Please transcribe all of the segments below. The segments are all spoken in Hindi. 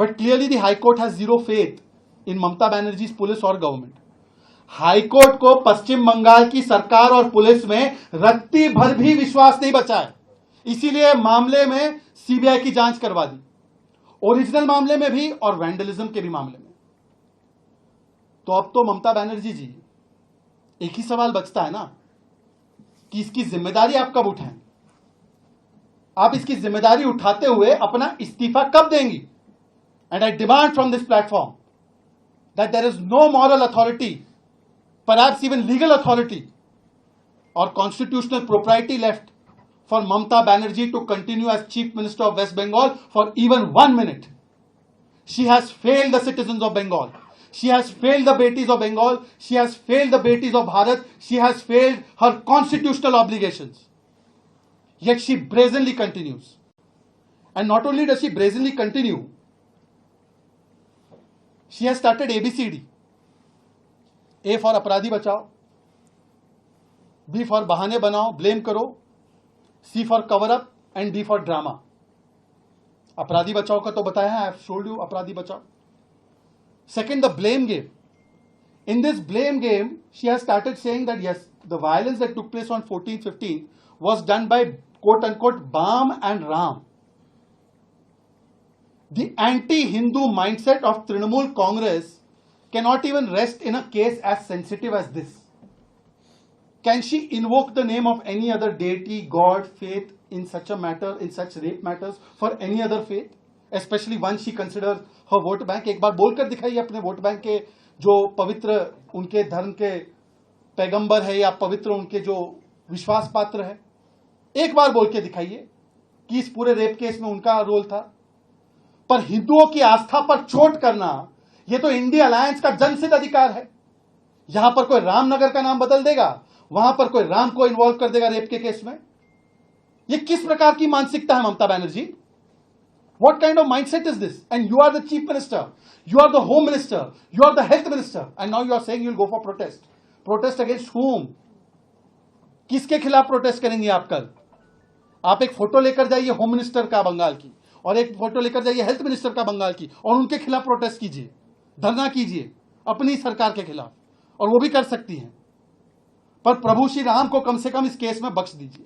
But clearly the High Court has zero faith in Mamata Banerjee's police or government. High court को पश्चिम बंगाल की सरकार और पुलिस में रत्ती भर भी विश्वास नहीं बचा है, इसीलिए मामले में सीबीआई की जांच करवा दी, ओरिजिनल मामले में भी और वैंडलिज्म के भी मामले में। तो अब तो ममता बनर्जी जी, एक ही सवाल बचता है ना कि इसकी जिम्मेदारी आप कब उठाएं? आप इसकी जिम्मेदारी उठाते हुए अपना इस्तीफा कब देंगी? And I demand from this platform that there is no moral authority, perhaps even legal authority or constitutional propriety left for Mamata Banerjee to continue as Chief Minister of West Bengal for even 1 minute. She has failed the citizens of Bengal. She has failed the Betis of Bengal. She has failed the Betis of Bharat. She has failed her constitutional obligations. Yet she brazenly continues. And not only does she brazenly continue, she has started ABCD. A for अपराधी बचाओ, B फॉर बहाने बनाओ, ब्लेम करो, C for cover up and D for drama. अपराधी बचाओ का तो बताया है, आई हैव शोल्ड यू अपराधी बचाओ। Second, the blame game. In this blame game she has started saying that yes, the violence that took place on 14-15 was done by quote unquote Bam and Ram. The anti-Hindu mindset of Trinamool Congress cannot even rest in a case as sensitive as this. Can she invoke the name of any other deity, god, faith in such a matter, in such rape matters, for any other faith, especially one she considers her vote bank? एक बार बोलकर दिखाइए अपने वोट बैंक के जो पवित्र उनके धर्म के पैगंबर है या पवित्र उनके जो विश्वास पात्र है, एक बार बोल के दिखाइए कि इस पूरे रेप केस में उनका रोल था। पर हिंदुओं की आस्था पर चोट करना, यह तो इंडिया अलायंस का जनसिद्ध अधिकार है। यहां पर कोई रामनगर का नाम बदल देगा, वहां पर कोई राम को इन्वॉल्व कर देगा रेप के केस में। यह किस प्रकार की मानसिकता है Mamata Banerjee? What kind of mindset is this? And you are the chief minister, you are the home minister, you are the health minister, and now you are saying you will go for protest. Protest against whom? किसके खिलाफ प्रोटेस्ट करेंगे आप कल? आप एक फोटो लेकर जाइए होम मिनिस्टर का बंगाल की, और एक फोटो लेकर जाइए हेल्थ मिनिस्टर का बंगाल की, और उनके खिलाफ प्रोटेस्ट कीजिए, धरना कीजिए अपनी सरकार के खिलाफ, और वो भी कर सकती हैं। पर प्रभु श्री राम को कम से कम इस केस में बख्श दीजिए।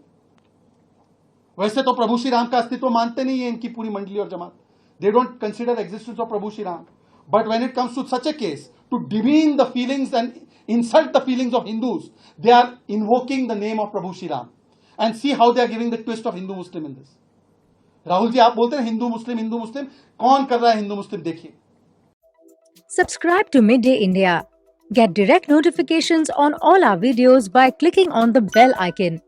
वैसे तो प्रभु श्री राम का अस्तित्व मानते नहीं है इनकी पूरी मंडली और जमात। They don't consider existence of Prabhu Shri Ram. But when it comes to such a case to demean the feelings and insult the feelings of Hindus, they are invoking the name of Prabhu Shri Ram, and see how they are giving the twist of Hindu Muslim in this. Rahul ji, आप बोलते हैं हिंदू मुस्लिम, कौन कर रहा है हिंदू मुस्लिम? देखिए। Subscribe to Midday India. Get direct notifications on all our videos by clicking on the bell icon.